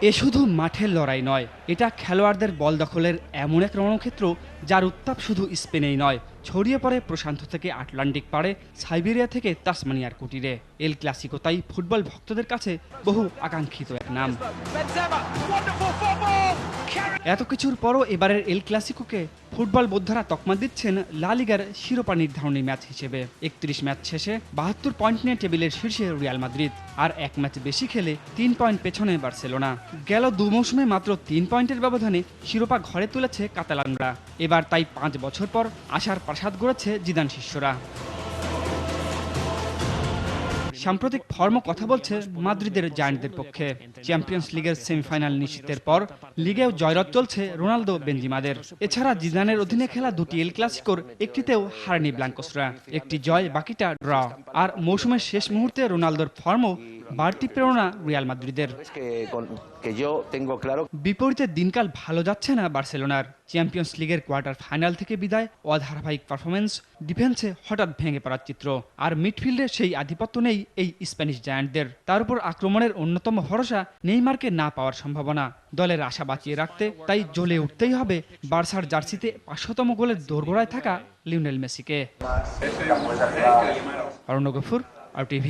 এ শুধু মাঠের লড়াই নয়, এটা খেলোয়াড়দের বল দখলের এমন এক রণক্ষেত্র যার উত্তাপ শুধু স্পেনেই নয়, ছড়িয়ে পড়ে প্রশান্ত থেকে আটলান্টিক পাড়ে, সাইবেরিয়া থেকে তাসমানিয়ার কুটিরে। এল ক্লাসিকো তাই ফুটবল ভক্তদের কাছে বহু আকাঙ্ক্ষিত এক নাম। এত কিছুর পরও এবারের এল ক্লাসিকোকে ফুটবল বোদ্ধারা তকমা দিচ্ছেন লা লিগার শিরোপা নির্ধারণী ম্যাচ হিসেবে। ৩১ ম্যাচ শেষে ৭২ পয়েন্ট নিয়ে টেবিলের শীর্ষে রিয়াল মাদ্রিদ, আর এক ম্যাচ বেশি খেলে ৩ পয়েন্ট পেছনে বার্সেলোনা। গেল ২ মৌসুমে মাত্র ৩ পয়েন্টের ব্যবধানে শিরোপা ঘরে তুলেছে কাতালানরা। এবার তাই ৫ বছর পর আশার প্রাসাদ গড়েছে জিদান শিষ্যরা। সাম্প্রতিক ফর্ম কথা বলছে মাদ্রিদের জায়ান্টদের পক্ষে। চ্যাম্পিয়ন্স লিগের সেমিফাইনাল নিশ্চিতের পর লিগেও জয়রথ চলছে রোনালদো বেনজিমাদের। এছাড়া জিদানের অধীনে খেলা দুটি এল ক্লাসিকোর একটিতেও হারেনি ব্ল্যাঙ্কোসরা। একটি জয়, বাকিটা ড্র। আর মৌসুমের শেষ মুহূর্তে রোনালদোর ফর্মও বাড়তি প্রেরণা রিয়াল মাদ্রিদের। বিপরীতে দিনকাল ভালো যাচ্ছে না বার্সেলোনার। চ্যাম্পিয়ন্স লিগের কোয়ার্টার ফাইনাল থেকে বিদায়, অধারাবাহিক পারফরমেন্স, ডিফেন্সে হঠাৎ ভেঙে পড়ার চিত্র, আর মিডফিল্ডে সেই আধিপত্য নেই এই স্প্যানিশ জায়ান্টদের। তার উপর আক্রমণের অন্যতম ভরসা নেইমারকে না পাওয়ার সম্ভাবনা। দলের আশা বাঁচিয়ে রাখতে তাই জ্বলে উঠতেই হবে বার্সার জার্সিতে ৫০০তম গোলের দোরগোড়ায় থাকা লিওনেল মেসিকে। অরণ্য গফুর, RTV।